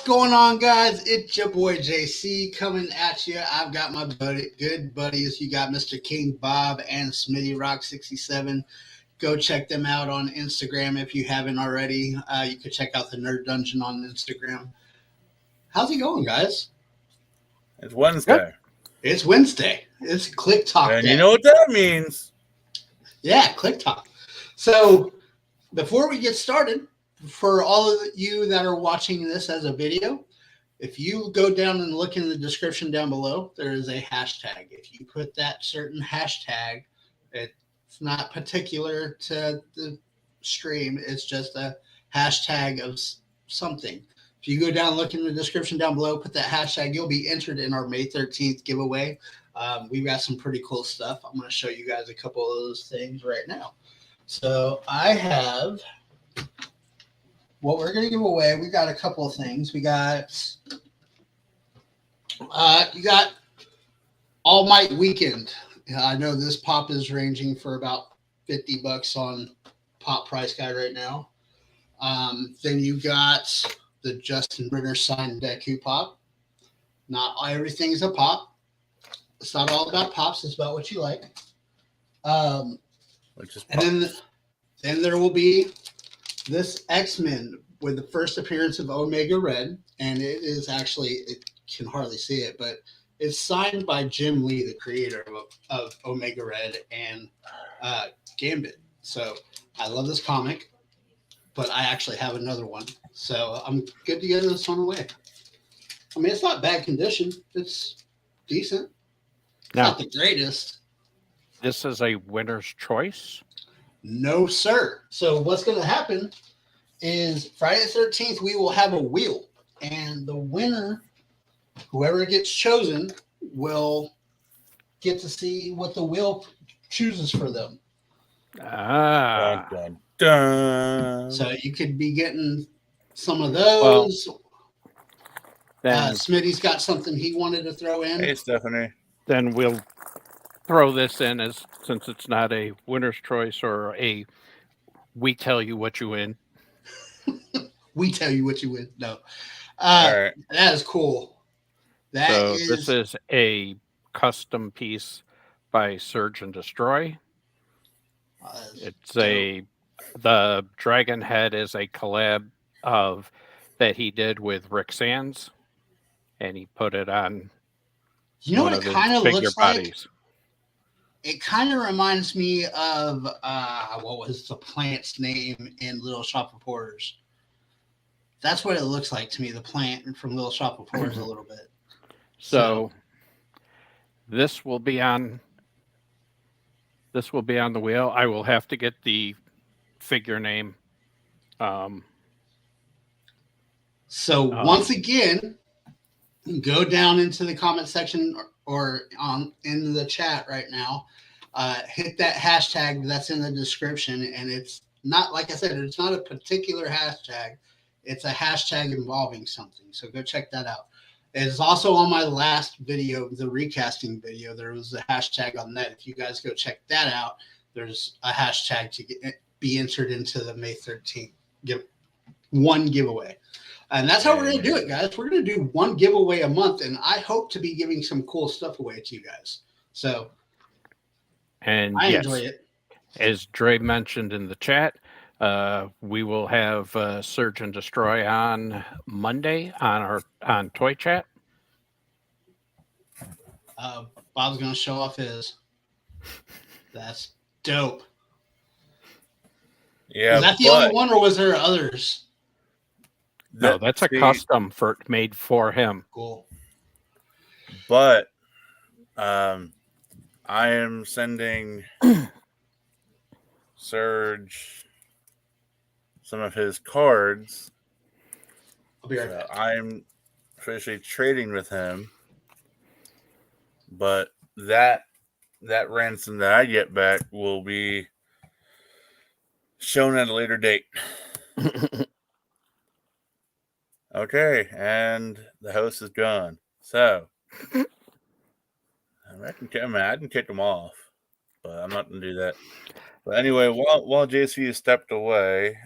going on, guys? It's your boy JC coming at you. I've got my good buddies. You got Mr. King Bob and Smitty Rock 67. Go check them out on Instagram if you haven't already. You could check out the Nerd Dungeon on Instagram. How's it going, guys? It's Wednesday. It's Wednesday. It's Kliq Talk And day. you know what that means. Yeah, Kliq Talk. So before we get started, for all of you that are watching this as a video, if you go down and look in the description down below, there is a hashtag. If you put that certain hashtag, it's not particular to the stream. It's just a hashtag of something. If you go down, look in the description down below, put that hashtag, you'll be entered in our May 13th giveaway. We've got some pretty cool stuff. I'm going to show you guys a couple of those things right now. So I have what we're going to give away. We got a couple of things. We got you got All Might Weekend. I know this pop is ranging for about $50 on Pop Price Guide right now. Then you got the Justin Brenner signed Deku pop. Not everything's a pop. It's not all about pops. It's about what you like. And then there will be this X-Men with the first appearance of Omega Red, and it is actually, it can hardly see it, but it's signed by Jim Lee, the creator of Omega Red and Gambit. So I love this comic, but I actually have another one. So I'm good to get this on the way. I mean, it's not bad condition. It's decent. Not the greatest. This is a winner's choice? No, sir. So what's going to happen is Friday the 13th, we will have a wheel. And the winner, whoever gets chosen, will get to see what the wheel chooses for them. Dun, dun, dun. So you could be getting some of those. Then, Smitty's got something he wanted to throw in. Hey, Stephanie. then we'll throw this in as since it's not a winner's choice or a we tell you what you win. We tell you what you win. No. All right. That is cool. This is a custom piece by Surge and Destroy. It's the dragon head is a collab of that he did with Rick Sands, and he put it on. You know what it kind of looks like? Bodies. It kind of reminds me of what was the plant's name in Little Shop of Horrors? That's what it looks like to me. The plant from Little Shop of Horrors a little bit. So this will be on. This will be on the wheel. I will have to get the figure name. Once again, go down into the comment section or in the chat right now. Hit that hashtag that's in the description, and it's not, like I said, it's not a particular hashtag. It's a hashtag involving something. So go check that out. It's also on my last video, the recasting video. There was a hashtag on that. If you guys go check that out, there's a hashtag to be entered into the May 13th giveaway. And that's how we're going to do it, guys. We're going to do one giveaway a month, and I hope to be giving some cool stuff away to you guys. So and I enjoy it. As Dre mentioned in the chat, we will have Surge and Destroy on Monday on Toy Chat. Bob's going to show off his. That's dope. Yeah. Was that the only one, or was there others? No, that's a custom made for him. Cool. But I am sending Surge some of his cards. I'll be right back. I'm officially trading with him, but that ransom that I get back will be shown at a later date. Okay, and the host is gone. So I can kick him off, but I'm not going to do that. But anyway, while JC stepped away,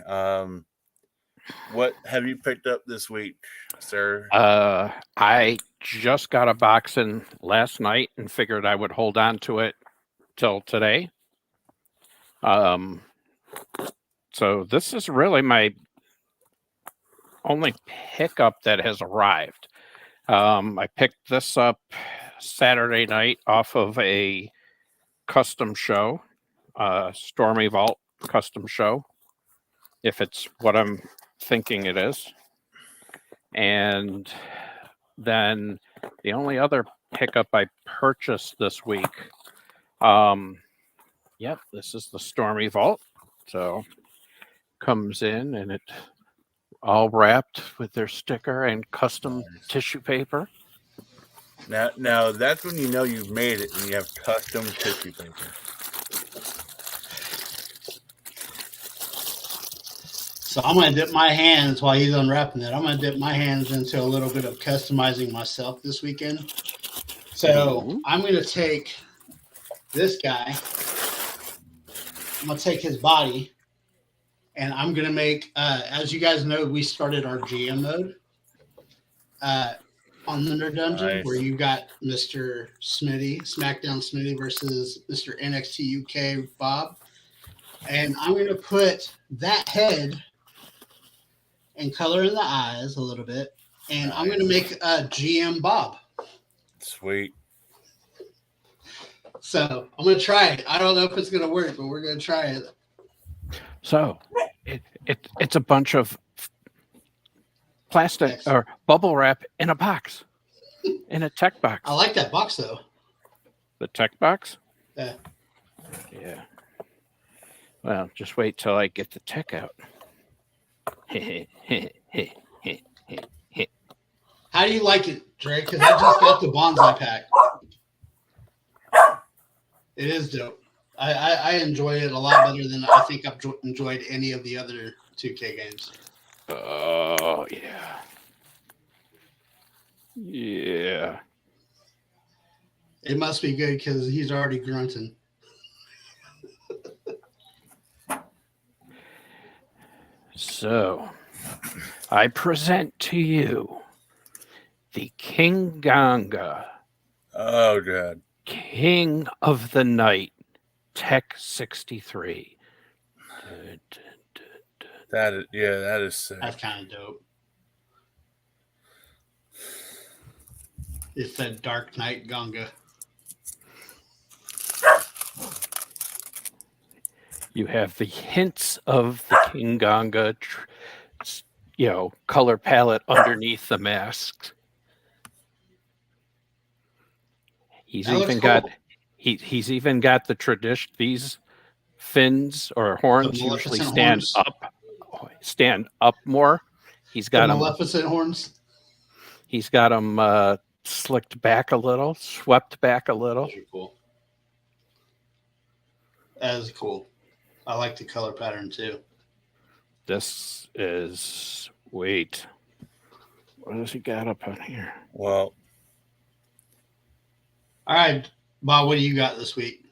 What have you picked up this week, sir? I just got a box in last night and figured I would hold on to it till today. So this is really my only pickup that has arrived. I picked this up Saturday night off of a custom show, Stormy Vault custom show, if it's what I'm thinking it is. And then the only other pickup I purchased this week, yep, this is the Stormy Vault. So comes in and it all wrapped with their sticker and custom tissue paper. Now that's when you know you've made it, when you have custom tissue paper. So I'm going to dip my hands while he's unwrapping it. I'm going to dip my hands into a little bit of customizing myself this weekend. So I'm going to take this guy. I'm going to take his body. And I'm going to make, as you guys know, we started our GM mode on Thunder Dungeon, where you got Mr. Smitty, SmackDown Smitty versus Mr. NXT UK Bob. And I'm going to put that head and color in the eyes a little bit. And I'm going to make a GM Bob. Sweet. So I'm going to try it. I don't know if it's going to work, but we're going to try it. So it's a bunch of plastic or bubble wrap in a box, in a tech box. I like that box, though. The tech box? Yeah. Yeah. Well, just wait till I get the tech out. How do you like it, Drake? Because I just got the bonsai pack. It is dope. I enjoy it a lot better than I think I've enjoyed any of the other 2K games. Oh, yeah. Yeah. It must be good because he's already grunting. So, I present to you the King Ganga. Oh, God. King of the Night, Tech 63. That is sick. That's kind of dope. It's that Dark Knight Ganga. You have the hints of the King Ganga, color palette underneath the mask. He's even got the tradition. These fins or horns usually stand up more. He's got the Maleficent horns. He's got them slicked back a little, swept back a little. Those are cool. That is cool. I like the color pattern too. This is what has he got up on here? Well, all right, Bob, what do you got this week?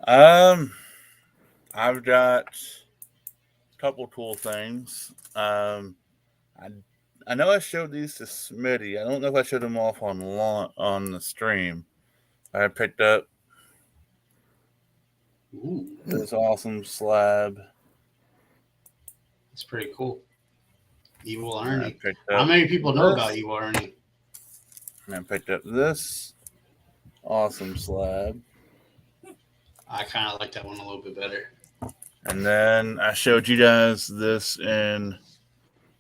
I've got a couple cool things. I know I showed these to Smitty. I don't know if I showed them off on the stream. I picked up this awesome slab. It's pretty cool. Evil Ernie. How many people know about Evil Ernie? And I picked up this awesome slab. I kind of like that one a little bit better. And then I showed you guys this in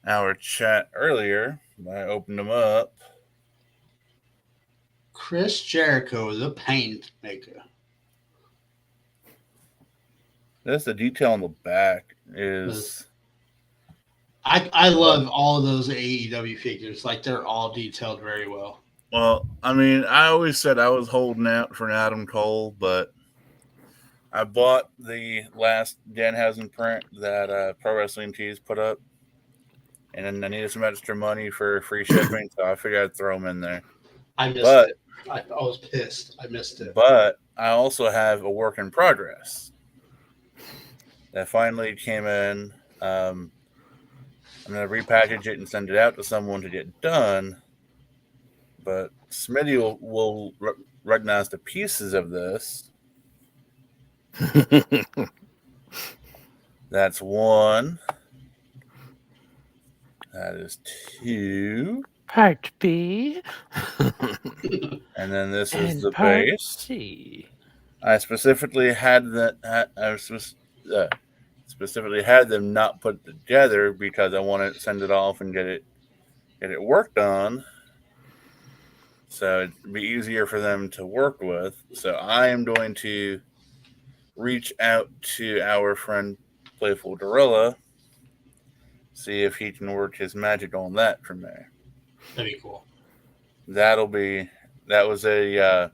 our chat earlier. I opened them up. Chris Jericho, the paint maker. This, the detail on the back is... I love all of those AEW figures. Like, they're all detailed very well. Well, I mean, I always said I was holding out for an Adam Cole, but I bought the last Danhausen print that Pro Wrestling Tees put up, and then I needed some extra money for free shipping, so I figured I'd throw them in there. I missed it. I was pissed. I missed it. But I also have a work in progress that finally came in I'm going to repackage it and send it out to someone to get done. But Smitty will recognize the pieces of this. That's 1. That is 2. Part B. And then this is And the part base. C. I specifically had specifically had them not put together because I wanted to send it off and get it worked on, so it'd be easier for them to work with. So I am going to reach out to our friend Playful Gorilla, see if he can work his magic on that from there. That'd be cool. That was a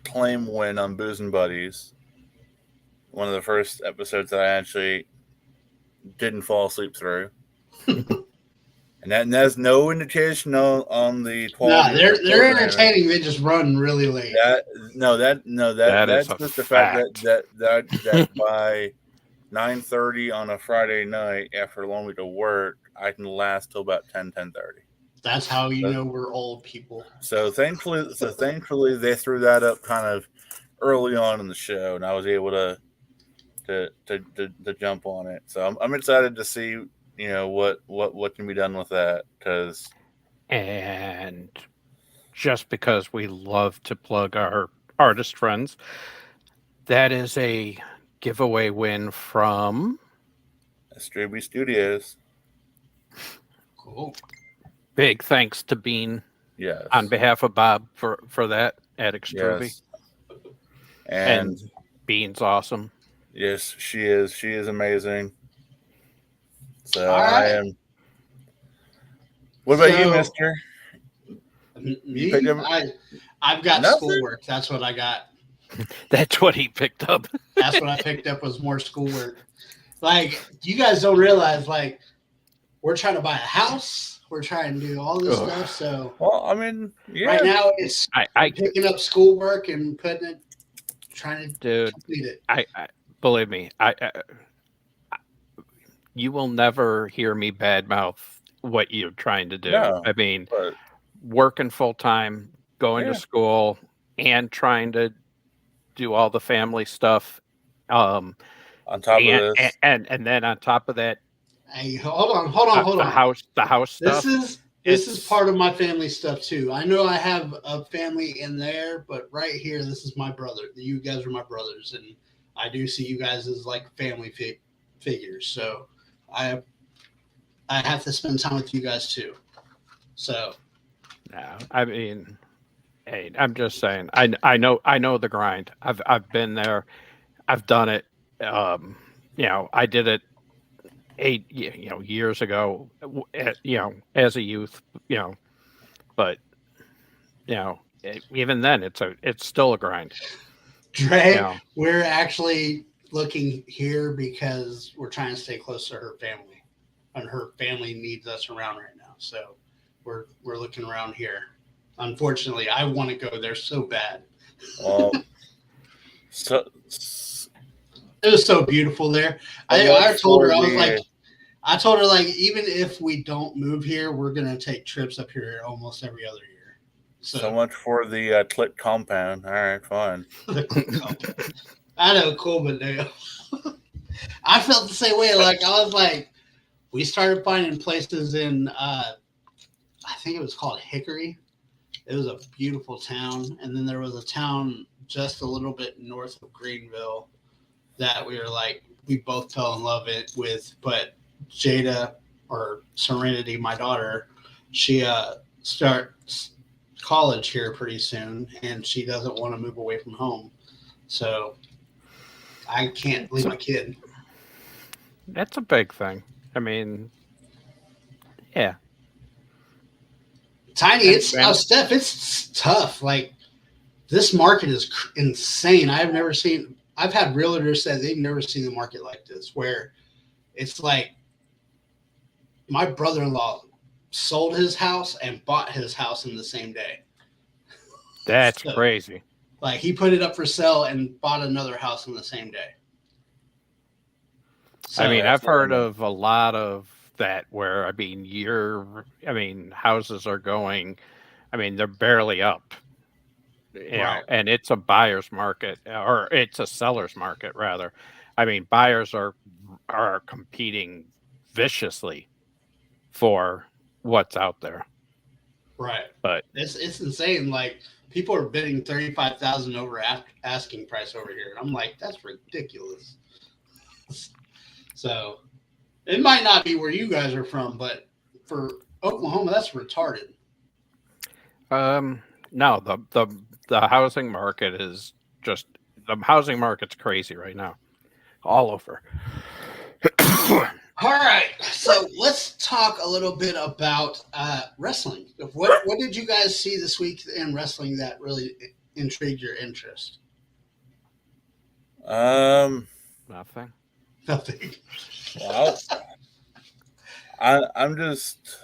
claim win on Booze and Buddies. One of the first episodes that I actually didn't fall asleep through. And there's no indication on the quality. No, they're entertaining. They just run really late. That's just the fact that by 9:30 on a Friday night after a long week of work, I can last till about 10:30. That's how you know we're old people. So thankfully they threw that up kind of early on in the show, and I was able to jump on it. So I'm excited to see what can be done with that, and just because we love to plug our artist friends, that is a giveaway win from Astruby Studios. Cool. Big thanks to Bean. Yes. On behalf of Bob for that at Extruby. Yes. And Bean's awesome. Yes, she is. She is amazing. So right. I am. What about you, Mister? Me? I've got schoolwork. That's what I got. That's what he picked up. That's what I picked up was more schoolwork. Like, you guys don't realize, like, we're trying to buy a house. We're trying to do all this stuff. So, well, I mean, yeah. Right now it's picking up schoolwork and trying to complete it. I believe me. You will never hear me badmouth what you're trying to do. No, I mean, working full time, going to school, and trying to do all the family stuff. On top of this, and then on top of that. Hey, hold on. The house stuff. This is part of my family stuff too. I know I have a family in there, but right here, this is my brother. You guys are my brothers, and I do see you guys as like family figures. So I have to spend time with you guys too. So, no, I mean, hey, I'm just saying. I know the grind. I've been there. I've done it. I did it 8 years ago, as a youth, but even then it's still a grind. Dre, we're actually looking here because we're trying to stay close to her family, and her family needs us around right now. So we're looking around here. Unfortunately, I want to go there so bad. It was so beautiful there. I told her, I told her, even if we don't move here, we're going to take trips up here almost every other year. So much for the Kliq compound. All right, fine. The Kliq compound. I know, cool, but no. I felt the same way. I was like, we started finding places in, I think it was called Hickory. It was a beautiful town. And then there was a town just a little bit north of Greenville that we both fell in love with, but Jada, or Serenity, my daughter, she starts college here pretty soon, and she doesn't want to move away from home. So I can't leave my kid. That's a big thing. I mean, yeah. Tiny, it's Steph. It's tough. This market is insane. I've had realtors say they've never seen a market like this, where it's like my brother-in-law sold his house and bought his house in the same day. That's crazy. He put it up for sale and bought another house in the same day. So, I mean, I've heard of a lot of that where, houses are going, they're barely up, Right. and it's a buyer's market, or it's a seller's market rather. Buyers are competing viciously for what's out there. Right. But it's insane. Like people are bidding 35,000 over asking price over here, and I'm like, that's ridiculous. So it might not be where you guys are from, but for Oklahoma, that's retarded. no, the housing market is just the housing market's crazy right now, all over. All right, so let's talk a little bit about wrestling. What did you guys see this week in wrestling that really intrigued your interest? Nothing. Nothing. Well, I'm just,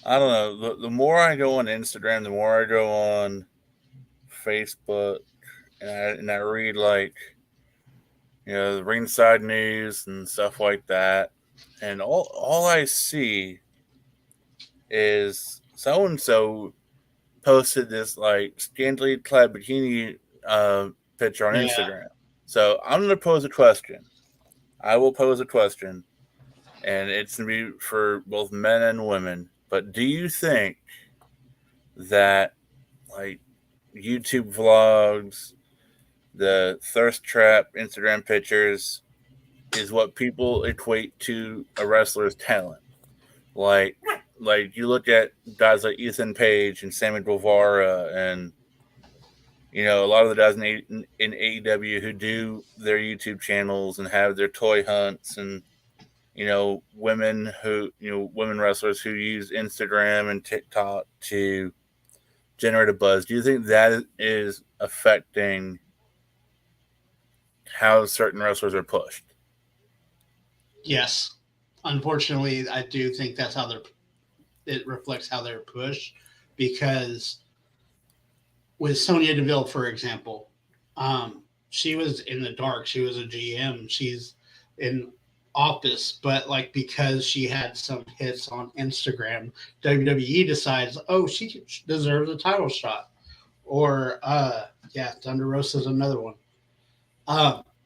I don't know. The more I go on Instagram, the more I go on Facebook, and I read the ringside news and stuff like that, and all I see is so and so posted this scantily clad bikini picture on Instagram. So I'm going to pose a question. I will pose a question, and it's going to be for both men and women. But do you think that YouTube vlogs, the thirst trap Instagram pictures is what people equate to a wrestler's talent? Like you look at guys like Ethan Page and Sammy Guevara, and a lot of the guys in AEW who do their YouTube channels and have their toy hunts, and women wrestlers who use Instagram and TikTok to generate a buzz. Do you think that is affecting how certain wrestlers are pushed? Yes, unfortunately, I do think that's how it reflects how they're pushed, because with Sonya Deville, for example, she was in the dark. She was a GM. She's in office, but because she had some hits on Instagram, WWE decides, oh, she deserves a title shot. Or Thunder Rosa's another one.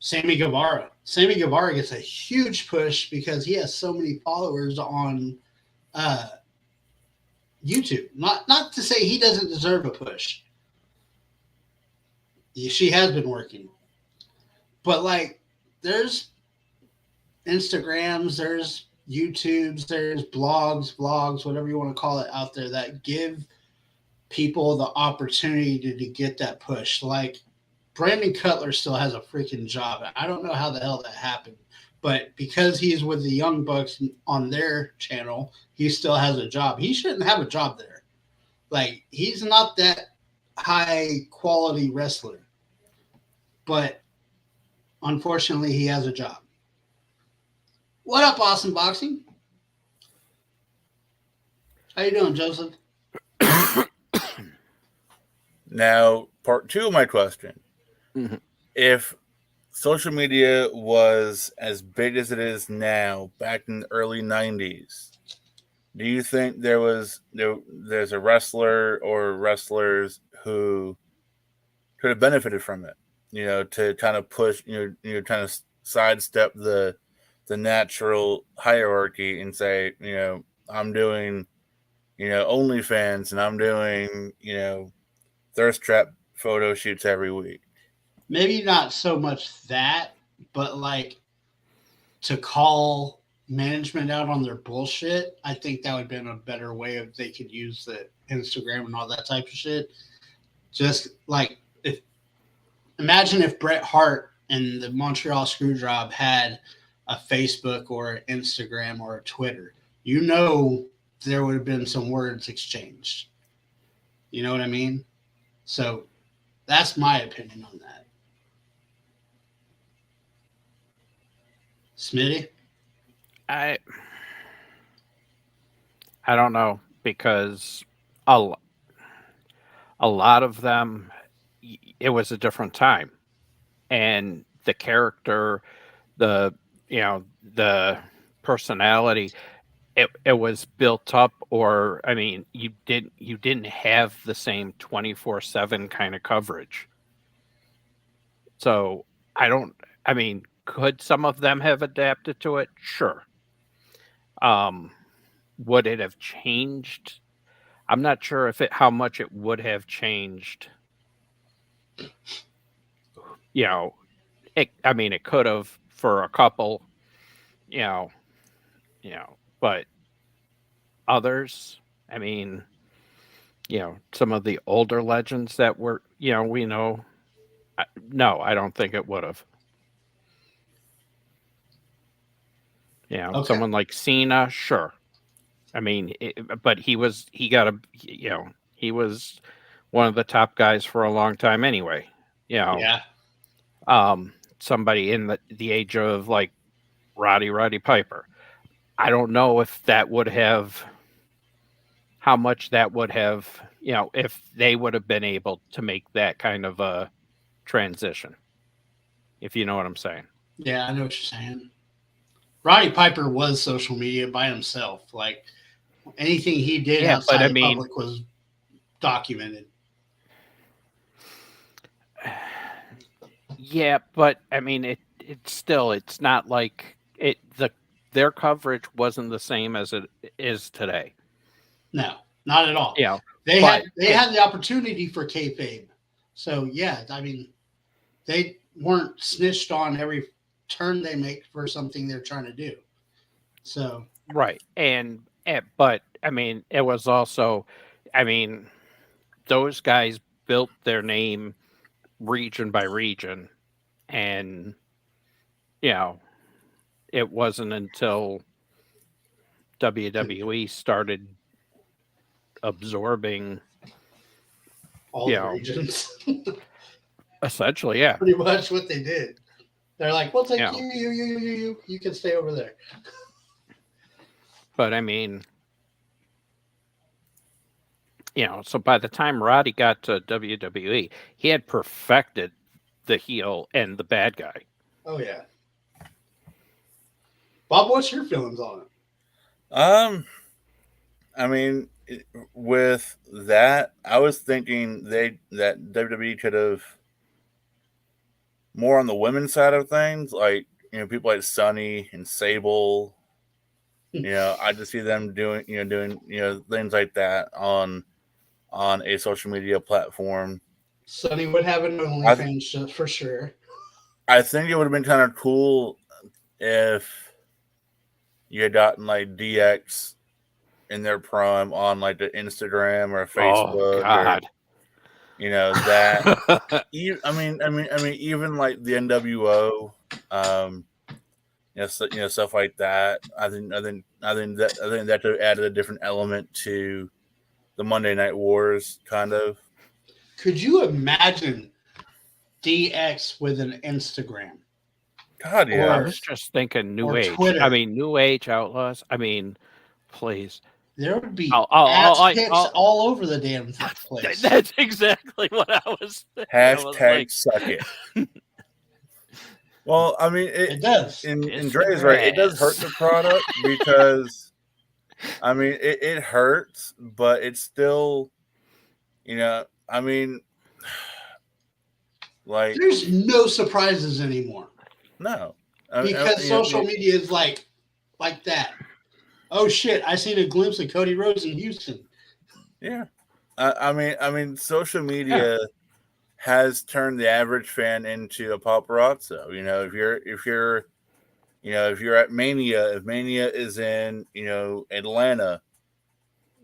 Sammy Guevara. Sammy Guevara gets a huge push because he has so many followers on YouTube. Not to say he doesn't deserve a push. She has been working. But there's Instagrams, there's YouTubes, there's blogs, whatever you want to call it out there that give people the opportunity to get that push. Brandon Cutler still has a freaking job. I don't know how the hell that happened, but because he's with the Young Bucks on their channel, he still has a job. He shouldn't have a job there. He's not that high quality wrestler, but unfortunately he has a job. What up, Awesome Boxing? How you doing, Joseph? Now, part two of my question. Mm-hmm. If social media was as big as it is now, back in the early 90s, do you think there's a wrestler or wrestlers who could have benefited from it? To kind of push, kind of sidestep the natural hierarchy and say, I'm doing, OnlyFans, and I'm doing, thirst trap photo shoots every week. Maybe not so much that, but to call management out on their bullshit, I think that would have been a better way if they could use the Instagram and all that type of shit. Just imagine if Bret Hart and the Montreal Screwjob had a Facebook or an Instagram or a Twitter. There would have been some words exchanged. You know what I mean? So that's my opinion on that. Smitty? I don't know, because a lot of them, it was a different time, and the character, the personality, it was built up, or I mean, you didn't have the same 24/7 kind of coverage. So I mean, could some of them have adapted to it? Sure. Would it have changed? I'm not sure how much it would have changed. I mean, it could have for a couple, you know, but others, I mean, some of the older legends that we know, no, I don't think it would have. Okay. Someone like Cena, sure. I mean, but he was one of the top guys for a long time anyway. Yeah. Somebody in the age of like Roddy Piper. I don't know if that would have, how much that would have, if they would have been able to make that kind of a transition. If you know what I'm saying. Yeah, I know what you're saying. Roddy Piper was social media by himself. Like anything he did outside the public was documented. Yeah, but I mean, it's not like their coverage wasn't the same as it is today. No, not at all. They had the opportunity for kayfabe. So yeah, I mean, they weren't snitched on every turn they make for something they're trying to do. So right, but I mean, it was also, I mean, those guys built their name region by region, and it wasn't until WWE started absorbing all the regions. Essentially, yeah. Pretty much what they did. They're like, we'll take you can stay over there. But I mean, so by the time Roddy got to WWE, he had perfected the heel and the bad guy. Oh yeah. Bob, what's your feelings on it? I mean, with that, I was thinking that WWE could have more on the women's side of things, like people like Sunny and Sable. I just see them doing things like that on a social media platform. Sunny would have an OnlyFans for sure. I think it would have been kind of cool if you had gotten like DX in their prime on like the Instagram or Facebook. Oh God. Or, that. I mean, even like the NWO, stuff like that. I think that could have added a different element to the Monday Night Wars, kind of. Could you imagine DX with an Instagram? God, yeah. I was just thinking New Age. Twitter. I mean, New Age Outlaws. I mean, please. There would be ass pics all over the damn place. That's exactly what I was thinking. Hashtag suck it. Well, I mean, it does. And Dre's right. It does hurt the product because, I mean, it hurts, but it's still, I mean, like. There's no surprises anymore. No. Because social media is like that. Oh shit! I seen a glimpse of Cody Rhodes in Houston. Yeah, I mean, social media has turned the average fan into a paparazzo. If you're at Mania, if Mania is in Atlanta,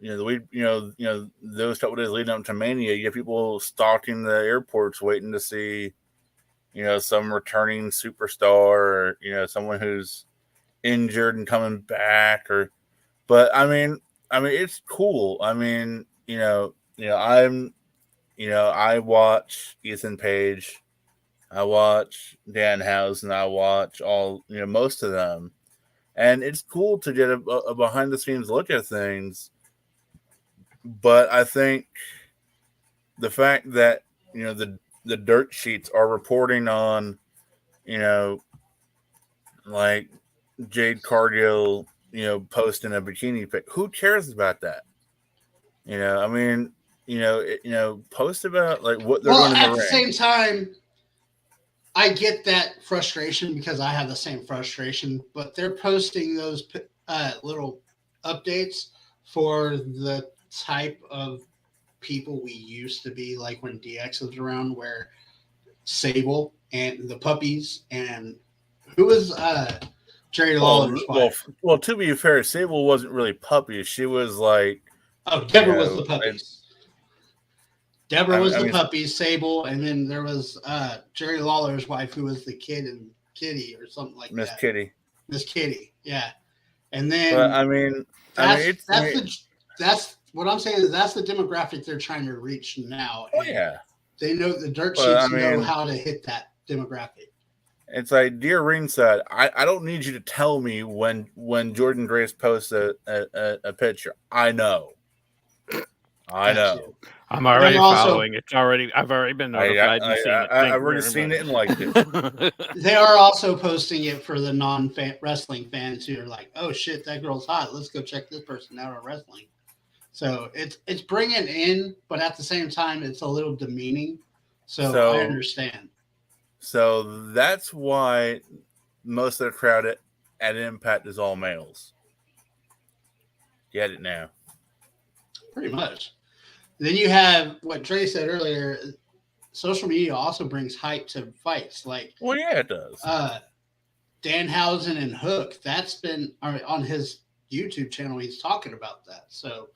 those couple days leading up to Mania, you have people stalking the airports waiting to see some returning superstar or someone who's injured and coming back but I mean it's cool. I mean, I watch Ethan Page, I watch Danhausen, I watch all most of them, and it's cool to get a behind the scenes look at things. But I think the fact that the dirt sheets are reporting on like Jade Cargill, posting a bikini pic. Who cares about that? I mean, post about like what they're doing in the at the ring. same time, I get that frustration because I have the same frustration, but they're posting those little updates for the type of people we used to be, like when DX was around, where Sable and the puppies and who was Jerry Lawler's wife. Well, to be fair, Sable wasn't really puppies. She was like, Deborah was the puppies. Deborah was the puppies, Sable, and then there was Jerry Lawler's wife, who was the kid and Kitty or something like Miss that. Kitty. Miss Kitty, yeah. And then, but, that's what I'm saying is that's the demographic they're trying to reach now. Oh yeah, they know the dirt sheets know how to hit that demographic. It's like, dear ringside, I don't need you to tell me when Jordan Grace posts a picture. I know. I know. I'm already following. I've already been notified. I've already seen it and liked it. They are also posting it for the non-wrestling fans who are like, "Oh shit, that girl's hot. Let's go check this person out on wrestling." So it's bringing in, but at the same time, it's a little demeaning. So I understand. So that's why most of the crowd at Impact is all males. Get it now. Pretty much. Then you have what Trey said earlier. Social media also brings hype to fights. Like, well, yeah, it does. Danhausen and Hook. That's been on his YouTube channel. He's talking about that. So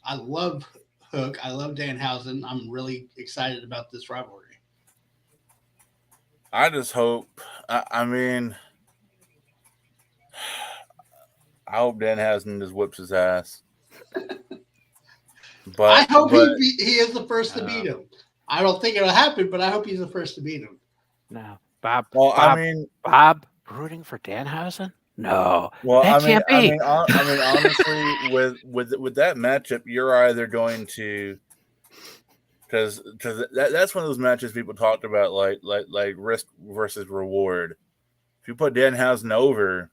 I love Hook. I love Danhausen. I'm really excited about this rivalry. I just hope. I hope Danhausen just whips his ass. But I hope he is the first to beat him. I don't think it'll happen, but I hope he's the first to beat him. No, Bob. Well, Bob rooting for Danhausen? No. Well, that can't be. Honestly, with that matchup, you're either going to, because that's one of those matches people talked about, like risk versus reward. If you put Danhausen over,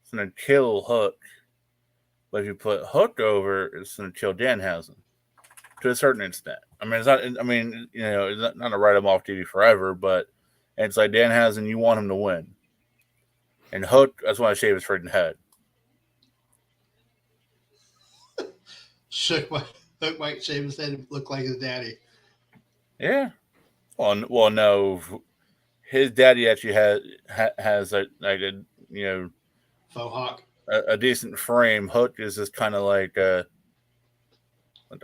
it's going to kill Hook. But if you put Hook over, it's going to kill Danhausen to a certain extent. I mean, it's not. I mean, it's not to write him off TV forever, but it's like Danhausen, you want him to win, and Hook, that's why I shave his freaking head. Hook might shave his head and look like his daddy. Yeah. Well, no, his daddy actually has a faux hawk. A decent frame. Hook is just kind of like a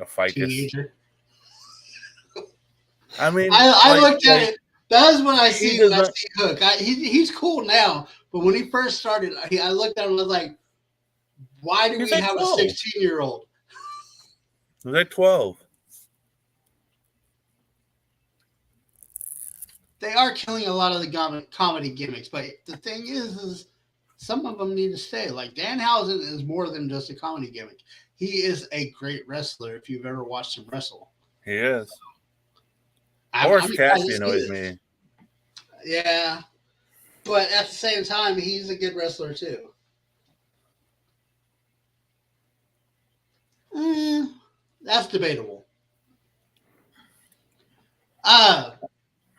ficus. Teenager. I mean, I looked at it. That is what I see when I see Hook. He's cool now, but when he first started, I looked at him and was like, "Why do we have a 16-year-old?" He's like 12. They are killing a lot of the comedy gimmicks, but the thing is some of them need to stay. Like Danhausen is more than just a comedy gimmick. He is a great wrestler if you've ever watched him wrestle. He is. Orange Cassidy annoys me. Yeah. But at the same time, he's a good wrestler too. That's debatable.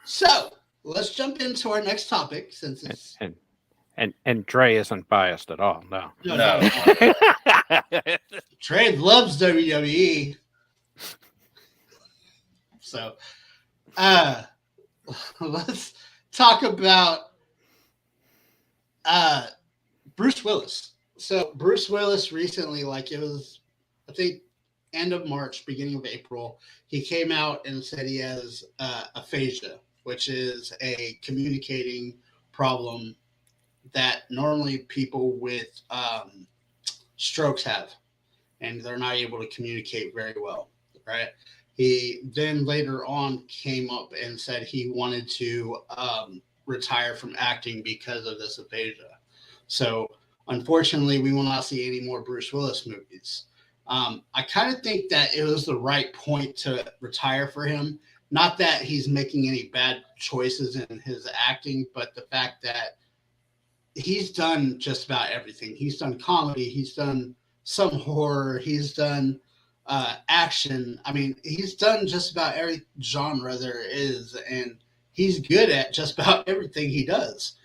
So let's jump into our next topic since it's And Dre isn't biased at all. No. Dre loves WWE. So let's talk about Bruce Willis. So Bruce Willis recently, like it was, I think, end of March, beginning of April, he came out and said he has aphasia, which is a communicating problem that normally people with strokes have, and they're not able to communicate very well, right? He then later on came up and said he wanted to retire from acting because of this aphasia. So unfortunately, we will not see any more Bruce Willis movies. I kind of think that it was the right point to retire for him. Not that he's making any bad choices in his acting, but the fact that he's done just about everything. He's done comedy. He's done some horror. He's done action. I mean, he's done just about every genre there is, and he's good at just about everything he does.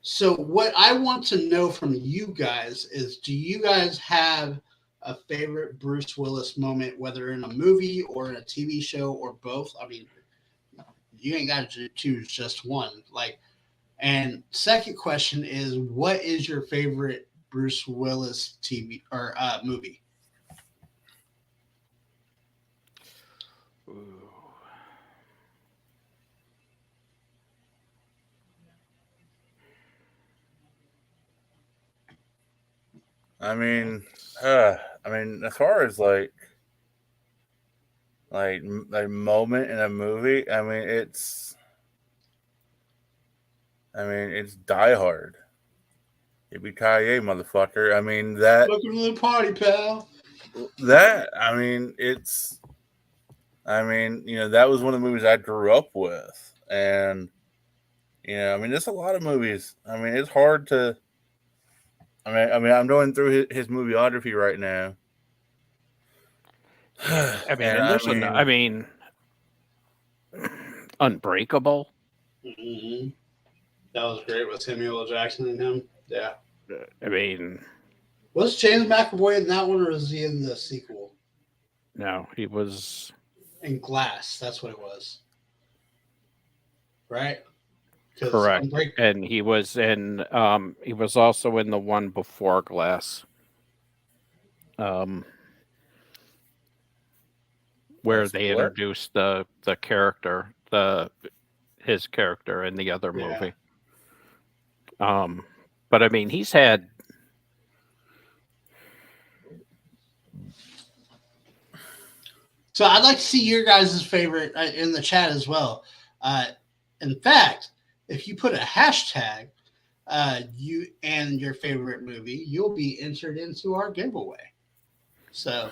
So what I want to know from you guys is, do you guys have a favorite Bruce Willis moment, whether in a movie or in a TV show or both? I mean, you ain't got to choose just one. Like, and second question is, what is your favorite Bruce Willis TV or movie? Ooh. I mean, as far as like moment in a movie, it's Die Hard. Yippee-ki-yay, motherfucker. Welcome to the party, pal. That was one of the movies I grew up with. And, there's a lot of movies. It's hard to, I'm going through his movieography right now. Unbreakable. Mm-hmm. That was great with Samuel L. Jackson and him. Yeah. Was James McAvoy in that one, or was he in the sequel? No, he was in Glass. That's what it was, right? Correct. And he was in. He was also in the one before Glass. Where they introduced the character, his character in the other movie. But he's had. So I'd like to see your guys' favorite in the chat as well. In fact, if you put a hashtag, you and your favorite movie, you'll be entered into our giveaway. So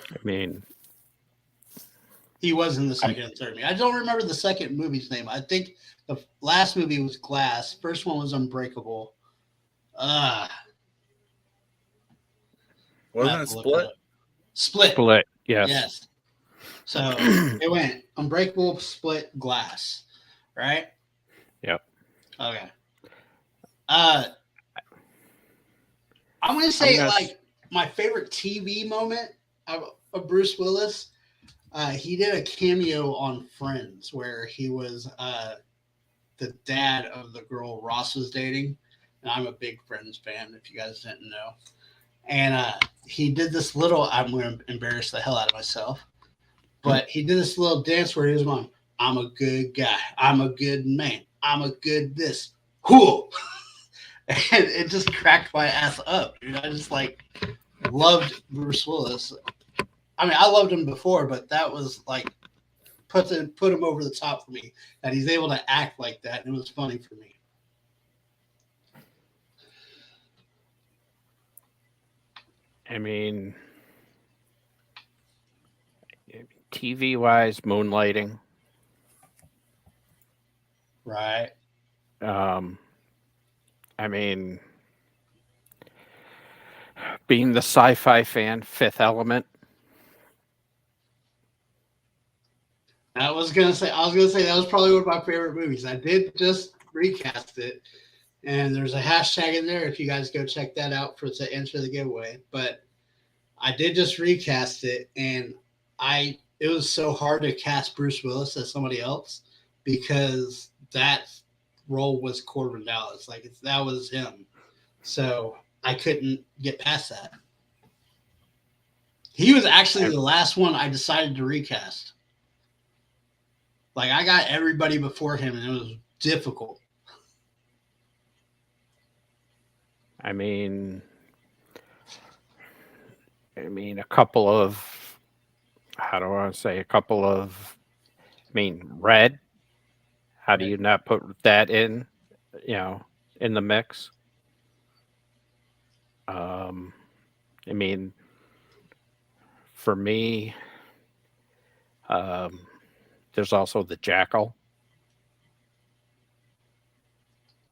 he was in the second and third movie. I don't remember the second movie's name. I think the last movie was Glass. First one was Unbreakable. Wasn't it Split? Split. Yes. Yes. So it went Unbreakable, Split, Glass, right? Yep. Okay. I'm gonna say my favorite TV moment of Bruce Willis. He did a cameo on Friends where he was the dad of the girl Ross was dating, and I'm a big Friends fan. If you guys didn't know, and he did this little. I'm going to embarrass the hell out of myself. But he did this little dance where he was going, I'm a good guy. I'm a good man. I'm a good this. Whoo! And it just cracked my ass up, dude. I just loved Bruce Willis. I loved him before, but that was put him over the top for me. That he's able to act like that, and it was funny for me. TV-wise, Moonlighting. Right. Being the sci-fi fan, Fifth Element. I was gonna say that was probably one of my favorite movies. I did just recast it, and there's a hashtag in there if you guys go check that out to enter the giveaway. But I did just recast it, and it was so hard to cast Bruce Willis as somebody else because that role was Corbin Dallas. That was him. So I couldn't get past that. He was actually the last one I decided to recast. I got everybody before him, and it was difficult. A couple of, Red. How do you not put that in the mix? For me, there's also The Jackal.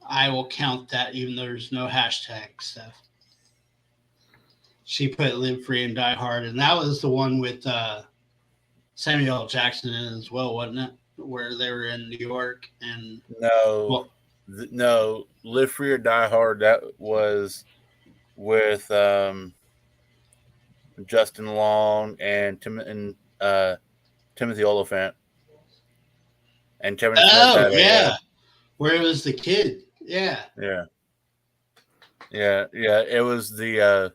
I will count that, even though there's no hashtag stuff. She put Live Free and Die Hard, and that was the one with Samuel L. Jackson in it as well, wasn't it? Where they were in New York and no, Live Free or Die Hard. That was with Justin Long and Timothy Oliphant, and Kevin Smith. Oh yeah, where it was the kid. Yeah. It was the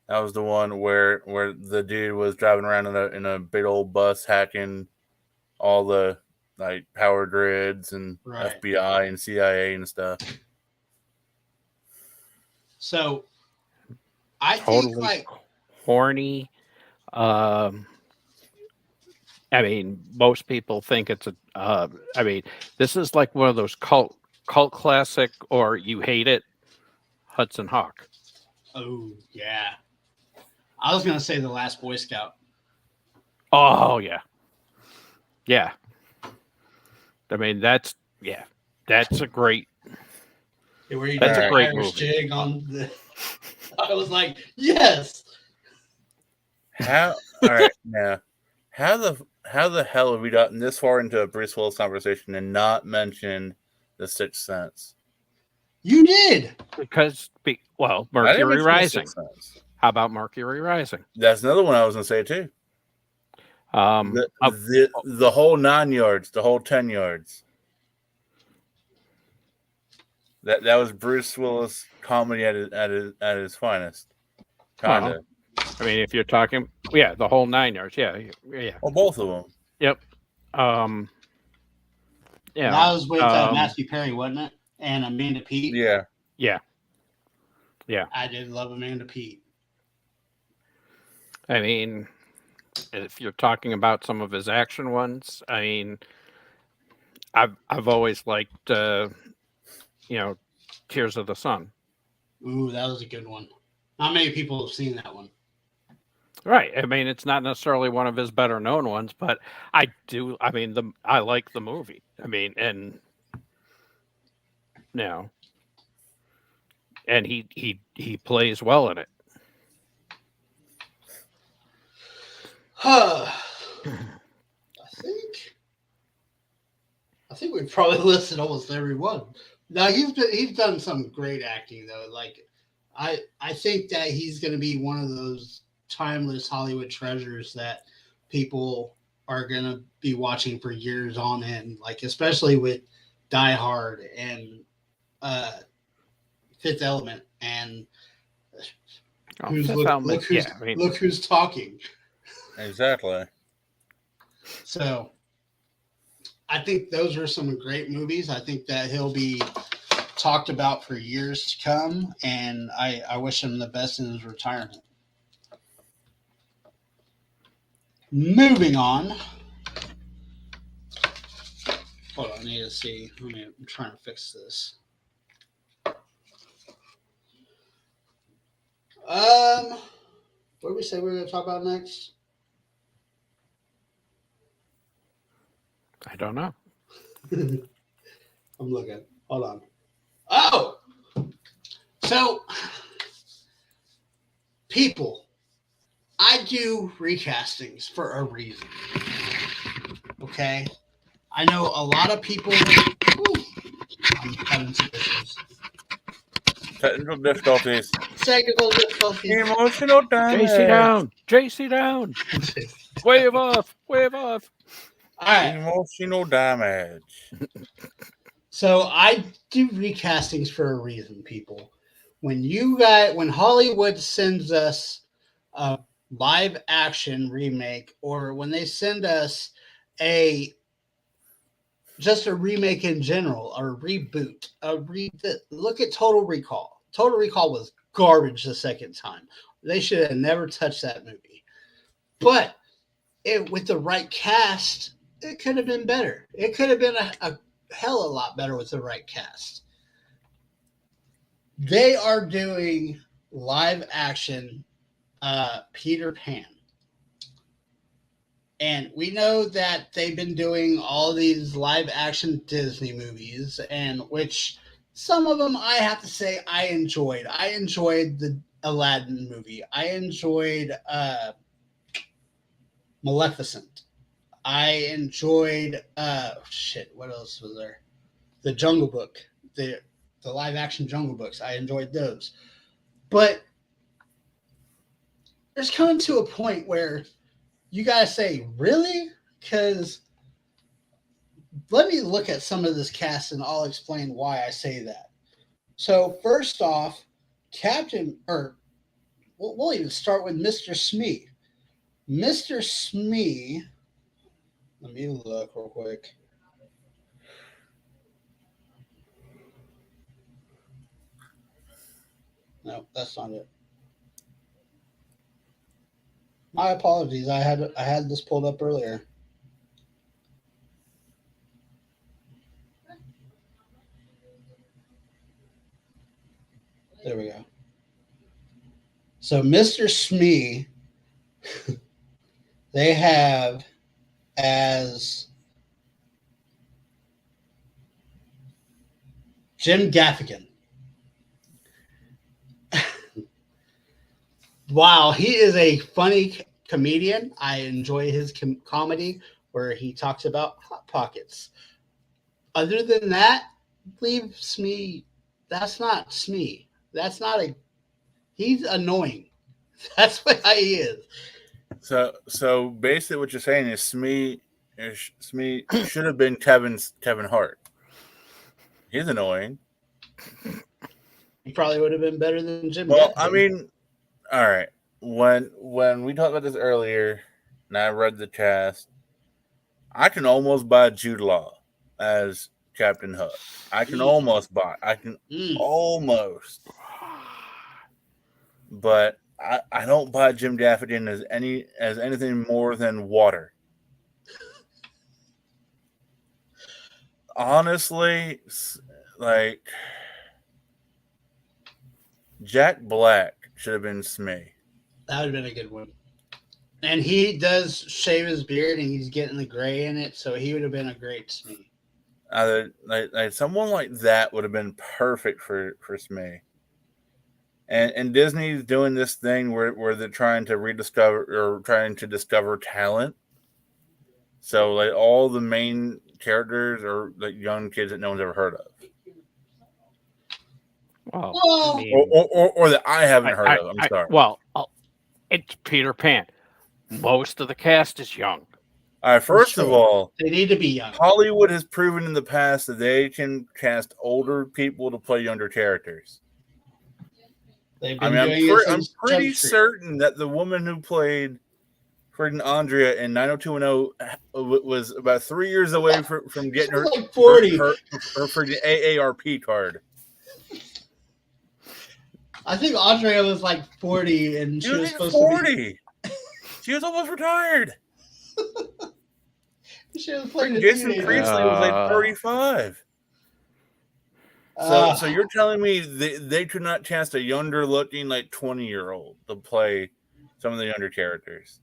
that was the one where the dude was driving around in a big old bus hacking all the like power grids and FBI and CIA and stuff. So I totally think like horny. I mean, most people think it's a. I mean, this is like one of those cult classic, or you hate it, Hudson Hawk. Oh yeah, I was gonna say The Last Boy Scout. Oh yeah. I mean, that's a great. That's a great Irish jig on the. I was like, yes. All right, now, how the hell have we gotten this far into a Bruce Willis conversation and not mentioned The Sixth Sense? You did, because Mercury Rising. How about Mercury Rising? That's another one I was going to say too. The whole 9 yards, the whole 10 yards. That was Bruce Willis comedy at his finest. Kinda. I mean, if you're talking, the whole 9 yards, yeah. Well, both of them. Yep. That was with Matthew Perry, wasn't it? And Amanda Peet. Yeah. I did love Amanda Peet. I mean, if you're talking about some of his action ones, I mean, I've always liked, Tears of the Sun. Ooh, that was a good one. Not many people have seen that one. Right. I mean, it's not necessarily one of his better known ones, but I do. I mean, I like the movie. I mean, and and he plays well in it. I think we've probably listed almost every one. Now he's done some great acting though. Like I think that he's going to be one of those timeless Hollywood treasures that people are going to be watching for years on end. Like especially with Die Hard and Fifth Element and look who's talking. Exactly. So I think those are some great movies. I think that he'll be talked about for years to come, and I wish him the best in his retirement. Moving on. Hold on, I need to see. I'm trying to fix this. What did we say we were going to talk about next? I don't know. I'm looking. Hold on. Oh! So, people, I do recastings for a reason. Okay? I know a lot of people. I'm having some issues. Technical difficulties. Emotional damage. JC down. Wave off. All right. Emotional damage. So I do recastings for a reason, people. When Hollywood sends us a live action remake, or when they send us just a remake in general, or a reboot, look at Total Recall. Total Recall was garbage the second time. They should have never touched that movie. But with the right cast, it could have been better. It could have been a hell of a lot better with the right cast. They are doing live action Peter Pan. And we know that they've been doing all these live action Disney movies, and which some of them I have to say I enjoyed. I enjoyed the Aladdin movie. I enjoyed Maleficent. I enjoyed what else was there? The Jungle Book, the live action Jungle Books. I enjoyed those. But there's coming to a point where you gotta say, really? Because let me look at some of this cast and I'll explain why I say that. So first off, we'll even start with Mr. Smee. Mr. Smee, let me look real quick. No, that's not it. My apologies. I had this pulled up earlier. There we go. So Mr. Smee, they have as Jim Gaffigan. Wow, he is a funny comedian. I enjoy his comedy where he talks about Hot Pockets. Other than that, leave Smee. That's not Smee. That's not he's annoying. That's what he is. So basically what you're saying is Smee should have been Kevin Hart. He's annoying. He probably would have been better than Jim. Well, Gaffigan. I mean, all right. When we talked about this earlier, and I read the cast, I can almost buy Jude Law as Captain Hook. I can almost, but I don't buy Jim Gaffigan as anything more than water. Honestly, like Jack Black should have been Smee. That would have been a good one. And he does shave his beard, and he's getting the gray in it, so he would have been a great Smee. Like someone like that would have been perfect for Smee. And Disney's doing this thing where they're trying to discover talent. So like all the main characters are like young kids that no one's ever heard of. Well, Well, I mean, or that I haven't heard of. I'm sorry. Well, it's Peter Pan. Most of the cast is young. All right. First of all, they need to be young. Hollywood has proven in the past that they can cast older people to play younger characters. I'm pretty certain that the woman who played Fred and Andrea in 90210 was about 3 years away from getting her, like 40. her freaking AARP card. I think Andrea was like 40, and she was supposed 40. to be. She was almost retired. She was playing Jason Priestley was like 35. So you're telling me they could not cast a younger looking like 20-year-old to play some of the younger characters?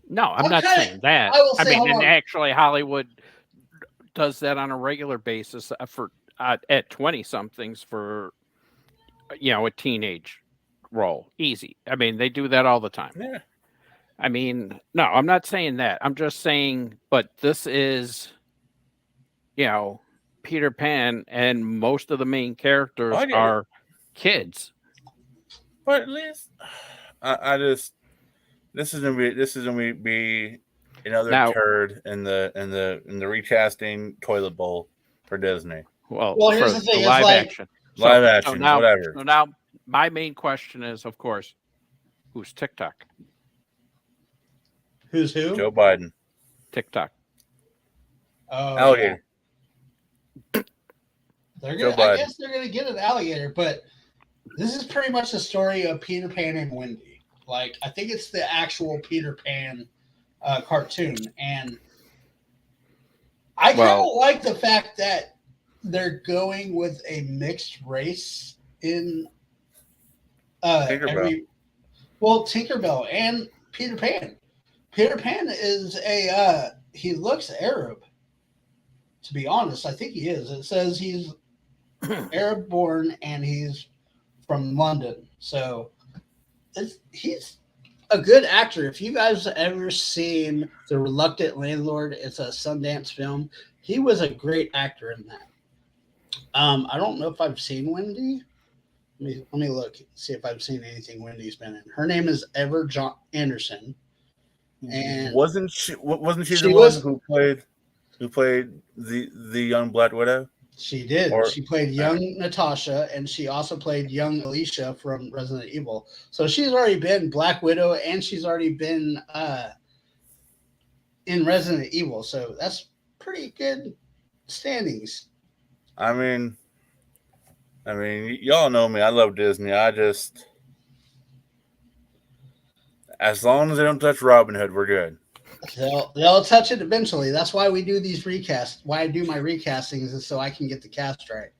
No, I'm not saying that. I mean, and actually Hollywood does that on a regular basis for at 20-somethings for a teenage role. Easy. I mean, they do that all the time. Yeah. I mean, no, I'm not saying that. I'm just saying, but this is, Peter Pan, and most of the main characters are kids. But at least, this is gonna be another turd in the recasting toilet bowl for Disney. Well, here's the thing: live action, whatever. So now, my main question is, of course, who's TikTok? Who's who? Joe Biden. TikTok. Oh, alligator. Yeah. I guess they're gonna get an alligator, but this is pretty much the story of Peter Pan and Wendy. Like, I think it's the actual Peter Pan cartoon, and I kind of like the fact that they're going with a mixed race in Tinkerbell. Tinkerbell and Peter Pan. Peter Pan is he looks Arab. To be honest, I think he is. It says he's Arab born, and he's from London. So he's a good actor. If you guys have ever seen The Reluctant Landlord, it's a Sundance film. He was a great actor in that. I don't know if I've seen Wendy. Let me look, see if I've seen anything Wendy's been in. Her name is Ever John Anderson, and wasn't she the she one was. who played the young Black Widow? She did. Or She played young Natasha, and she also played young Alicia from Resident Evil. So she's already been Black Widow, and she's already been in Resident Evil. So that's pretty good standings. I mean, y'all know me. I love Disney. As long as they don't touch Robin Hood, we're good. They'll touch it eventually. That's why we do these recasts. Why I do my recastings is so I can get the cast right.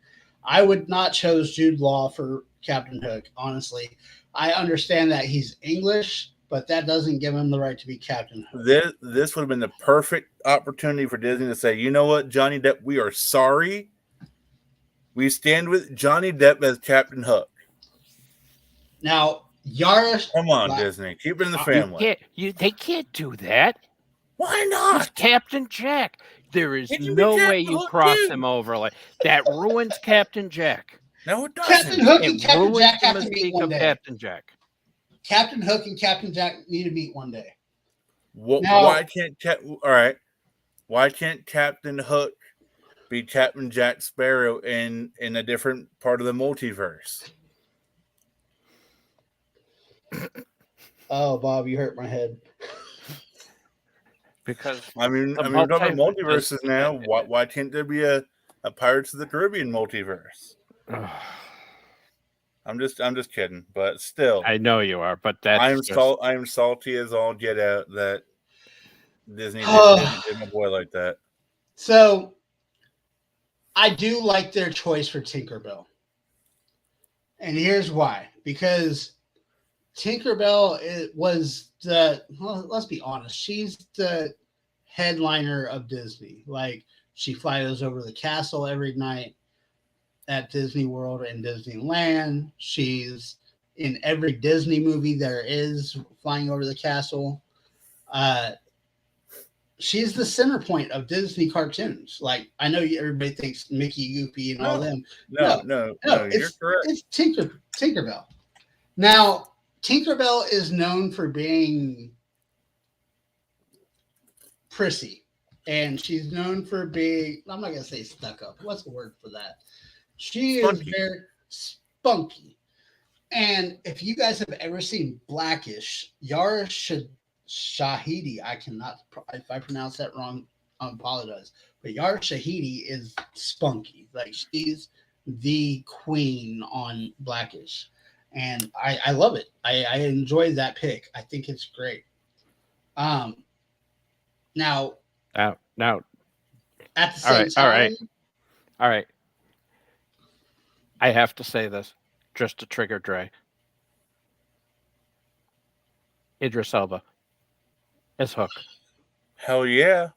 I would not chose Jude Law for Captain Hook, honestly. I understand that he's English, but that doesn't give him the right to be Captain Hook. This would have been the perfect opportunity for Disney to say, you know what, Johnny Depp, we are sorry. We stand with Johnny Depp as Captain Hook. Now, Yara... Come on, Disney. Keep it in the family. They can't do that. Why not? He's Captain Jack. There is no way you cross him over like that. Ruins Captain Jack. No, it doesn't. Captain Hook and Captain Jack have to meet one day. Captain Jack. Captain Hook and Captain Jack need to meet one day. Why can't Captain Hook be Captain Jack Sparrow in a different part of the multiverse? Oh, Bob, you hurt my head. Because we're talking multiverses now. Why can't there be a Pirates of the Caribbean multiverse? I'm just kidding, but still, I know you are, but that's I am salty as all get out that Disney did my boy like that. So, I do like their choice for Tinkerbell, and here's why: because Tinkerbell was let's be honest, she's the headliner of Disney. Like, she flies over the castle every night at Disney World and Disneyland. She's in every Disney movie there is, flying over the castle. She's the center point of Disney cartoons. Like, I know everybody thinks Mickey, Goofy, and all them. No, you're correct. It's Tinkerbell. Now, Tinkerbell is known for being prissy, and she's known for being, I'm not going to say stuck up. What's the word for that? She is very spunky. And if you guys have ever seen Blackish, Yara Shahidi, if I pronounce that wrong, I apologize. But Yara Shahidi is spunky. Like, she's the queen on Blackish. And I love it. I enjoy that pick. I think it's great. Now, at the same time, all right. I have to say this just to trigger Dre. Idris Elba as Hook. Hell yeah.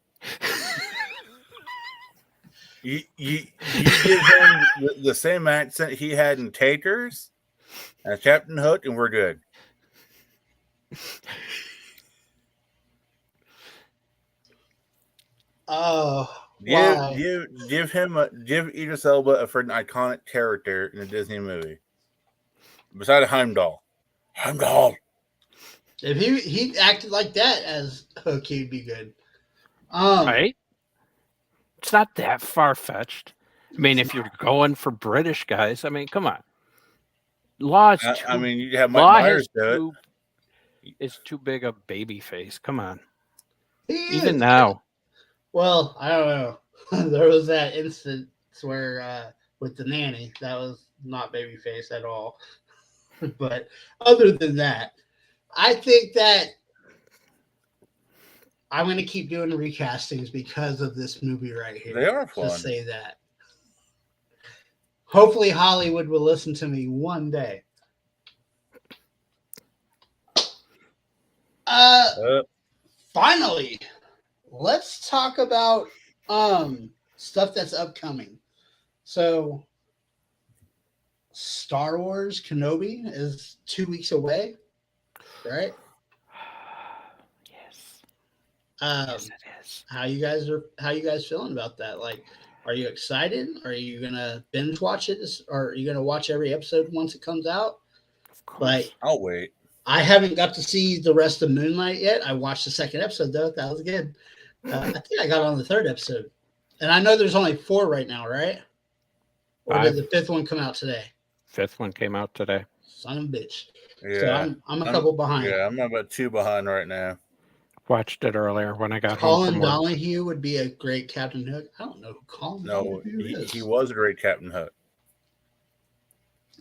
you give him the same accent he had in Taters as Captain Hook, and we're good. Oh, give Idris Elba a freaking iconic character in a Disney movie. Besides Heimdall. If he acted like that as Hook, he'd be good. Right? It's not that far-fetched. I mean, if you're going for British guys, I mean, come on. Law's you have Mike Myers do it. It's too big a baby face. Come on. Even now. Well, I don't know. There was that instance where with the nanny, that was not babyface at all. But other than that, I think that I'm going to keep doing the recastings because of this movie right here. They are fun. Just say that. Hopefully Hollywood will listen to me one day. Finally, let's talk about stuff that's upcoming. So Star Wars Kenobi is 2 weeks away, right? Yes. Yes, it is. How you guys feeling about that? Like, are you excited? Are you gonna binge watch it, or are you gonna watch every episode once it comes out? Of course. Like, I'll wait. I haven't got to see the rest of Moonlight yet. I watched the second episode though. That was good. I think I got on the third episode, and I know there's only 4 right now, right? Or did the 5th one come out today? 5th one came out today. Son of a bitch. Yeah. So I'm a couple behind. Yeah, I'm about 2 behind right now. Watched it earlier when I got home Colin from work. Donahue would be a great Captain Hook. I don't know who Colin Donahue is. He was a great Captain Hook.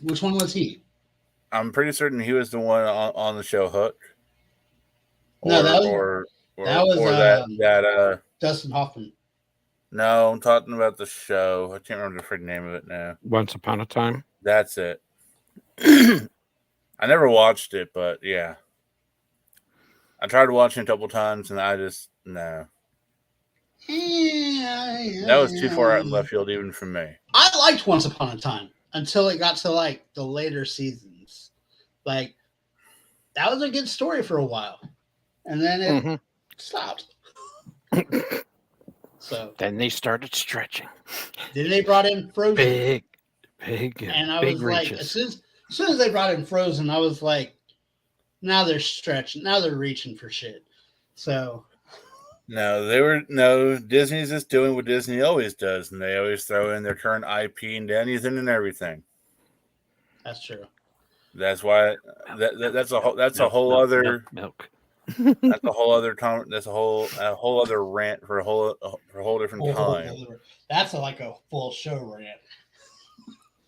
Which one was he? I'm pretty certain he was the one on the show Hook. No, that was Dustin Hoffman. No, I'm talking about the show. I can't remember the freaking name of it now. Once Upon a Time. That's it. I never watched it, but yeah. I tried watching it a couple times, and I just, no. That was too far out in left field, even for me. I liked Once Upon a Time until it got to, like, the later seasons. Like, that was a good story for a while. And then it stopped. So then they started stretching. Then they brought in Frozen. Big and I big was reaches. like, as soon as they brought in Frozen, I was like, now they're stretching. Now they're reaching for shit. So No, Disney's just doing what Disney always does, and they always throw in their current IP and anything and everything. That's true. That's why that's a whole other milk. That's a whole other time. That's a whole other rant for a whole different time. That's like a full show rant.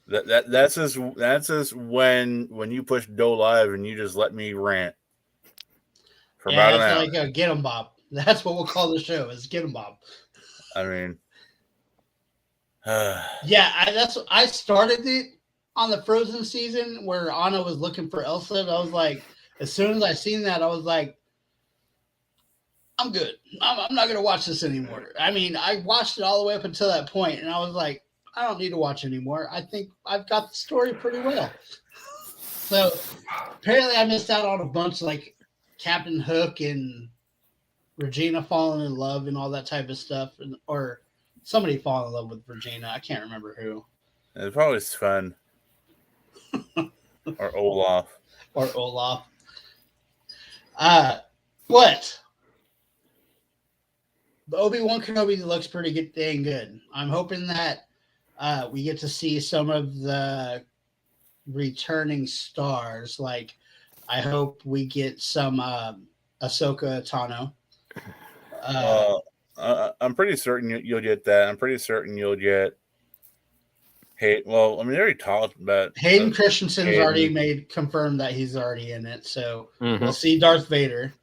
That's just when you push go live and you just let me rant for about an hour. Like a Get 'em Bob. That's what we'll call the show. Is Get 'em Bob. I mean, I started it on the Frozen season where Anna was looking for Elsa. And I was like, as soon as I seen that, I was like, I'm good. I'm not going to watch this anymore. I mean, I watched it all the way up until that point, and I was like, I don't need to watch anymore. I think I've got the story pretty well. So apparently I missed out on a bunch like Captain Hook and Regina falling in love and all that type of stuff, or somebody falling in love with Regina. I can't remember who. It's probably Sven or Olaf. What? The Obi-Wan Kenobi looks pretty good, dang good. I'm hoping that we get to see some of the returning stars. Like, I hope we get some Ahsoka Tano. I'm pretty certain you'll get that. I'm pretty certain you'll get Hayden. Well, I mean, they already talked about Hayden Christensen's already confirmed that he's already in it. So we'll see Darth Vader.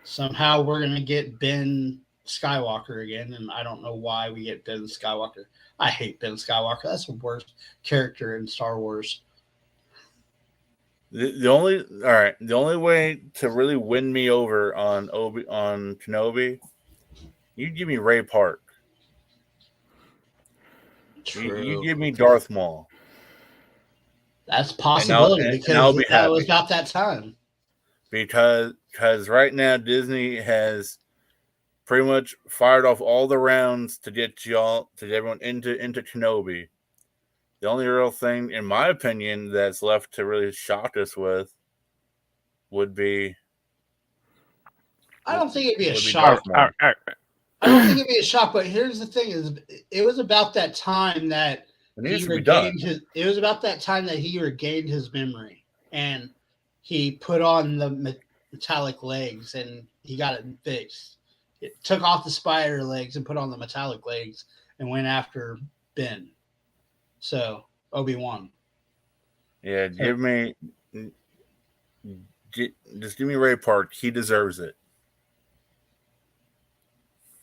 Somehow we're going to get Ben Skywalker again, and I don't know why we get Ben Skywalker. I hate Ben Skywalker. That's the worst character in Star Wars. The only way to really win me over on Kenobi, you give me Ray Park. You give me Darth Maul. That's a possibility because that was about that time. Because right now Disney has pretty much fired off all the rounds to get everyone into Kenobi. The only real thing, in my opinion, that's left to really shock us with would be. I don't think it'd be a shock. I don't think it'd be a shock, but here's the thing: it was about that time that he regained his memory, and he put on the metallic legs, and he got it fixed. It took off the spider legs and put on the metallic legs, and went after Ben. So Obi-Wan. Yeah, just give me Ray Park. He deserves it.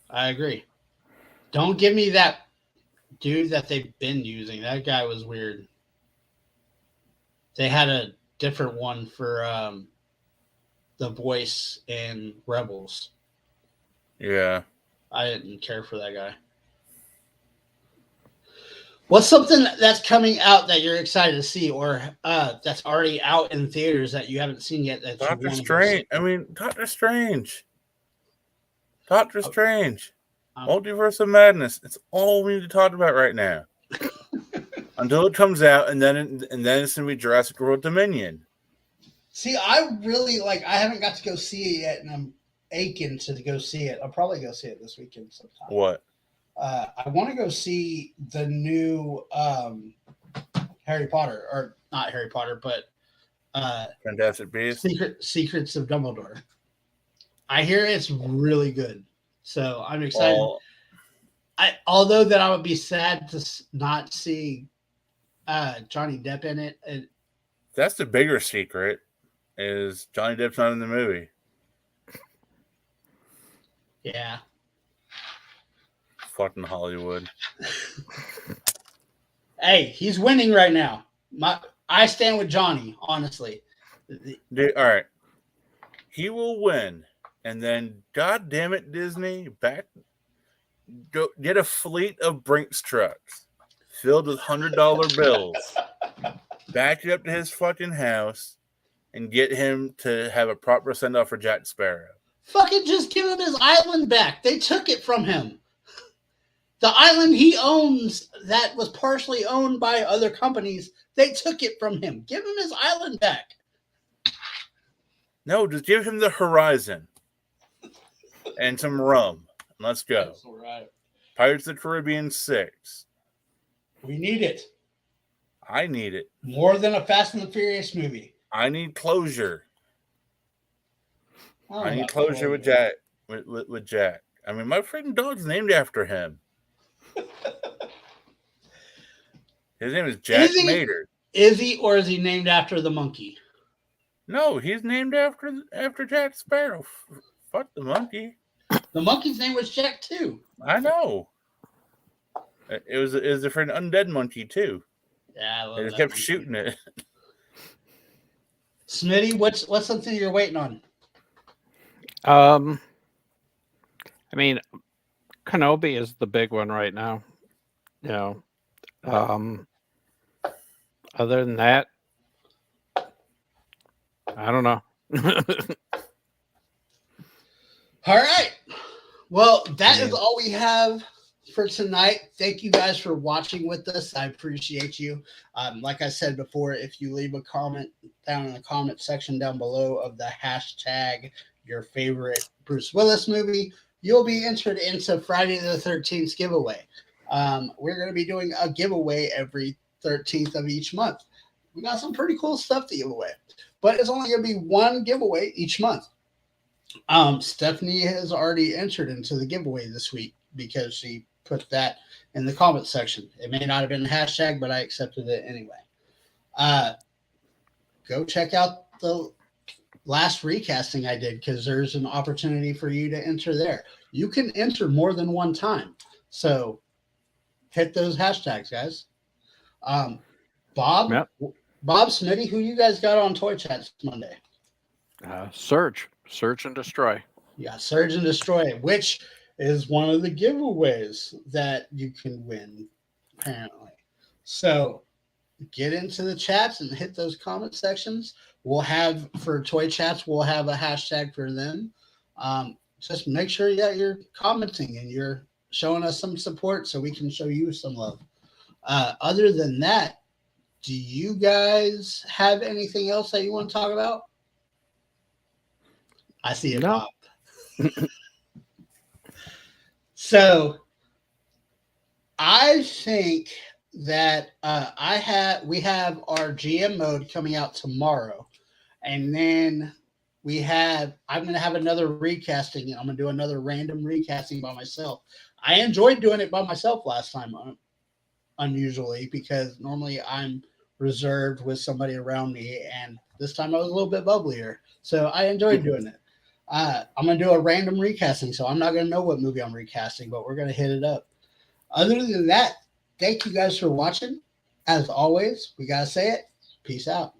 I agree. Don't give me that dude that they've been using. That guy was weird. They had a different one for the voice in Rebels. Yeah. I didn't care for that guy. What's something that's coming out that you're excited to see, or that's already out in theaters that you haven't seen yet? That Doctor Strange. I mean, Doctor Strange. Doctor Strange. Multiverse of Madness. It's all we need to talk about right now. Until it comes out, and then it's gonna be Jurassic World Dominion. See, I really I haven't got to go see it yet, and I'm aching to go see it. I'll probably go see it this weekend sometime. What? I want to go see the new Harry Potter, or not Harry Potter, but Fantastic Beasts. Secrets of Dumbledore. I hear it's really good, so I'm excited. Although that I would be sad to not see Johnny Depp in it. That's the bigger secret, is Johnny Depp's not in the movie. Yeah. Fucking Hollywood. Hey, he's winning right now. I stand with Johnny, honestly. Dude, all right. He will win. And then, God damn it, Disney, go get a fleet of Brinks trucks filled with $100 bills. Back it up to his fucking house and get him to have a proper send-off for Jack Sparrow. Fucking just give him his island back. They took it from him. The island he owns that was partially owned by other companies, they took it from him. Give him his island back. No, just give him the horizon and some rum. Let's go. That's all right. Pirates of the Caribbean 6. We need it. I need it. More than a Fast and the Furious movie. I need closure. I need closure with Jack. With Jack. I mean, my freaking dog's named after him. His name is Jack Mater. Is he, or is he named after the monkey? No, he's named after Jack Sparrow. Fuck the monkey. The monkey's name was Jack too. I know. It was a different undead monkey too. Yeah, I love they just kept shooting it. Smitty, what's something you're waiting on? I mean, Kenobi is the big one right now. You know, other than that, I don't know. All right. Well, that is all we have for tonight. Thank you guys for watching with us. I appreciate you. Like I said before, if you leave a comment down in the comment section down below of the hashtag your favorite Bruce Willis movie, you'll be entered into Friday the 13th giveaway. We're going to be doing a giveaway every 13th of each month. We got some pretty cool stuff to give away, but it's only going to be one giveaway each month. Stephanie has already entered into the giveaway this week because she put that in the comment section. It may not have been a hashtag, but I accepted it anyway. Go check out the last recasting I did, because there's an opportunity for you to enter there. You can enter more than one time. So hit those hashtags, guys. Bob, yep. Bob Smitty, who you guys got on Toy Chats Monday? Search and Destroy. Yeah, Search and Destroy, which is one of the giveaways that you can win, apparently. So get into the chats and hit those comment sections. We'll have, for Toy Chats, we'll have a hashtag for them. Just make sure that you're commenting and you're showing us some support so we can show you some love. Other than that, do you guys have anything else that you want to talk about? I see it, no. Bob. So I think that we have our GM mode coming out tomorrow, and then I'm going to have another recasting. I'm going to do another random recasting by myself. I enjoyed doing it by myself last time, unusually, because normally I'm reserved with somebody around me, and this time I was a little bit bubblier. So I enjoyed doing it. I'm going to do a random recasting, so I'm not going to know what movie I'm recasting, but we're going to hit it up. Other than that, thank you guys for watching. As always, we got to say it. Peace out.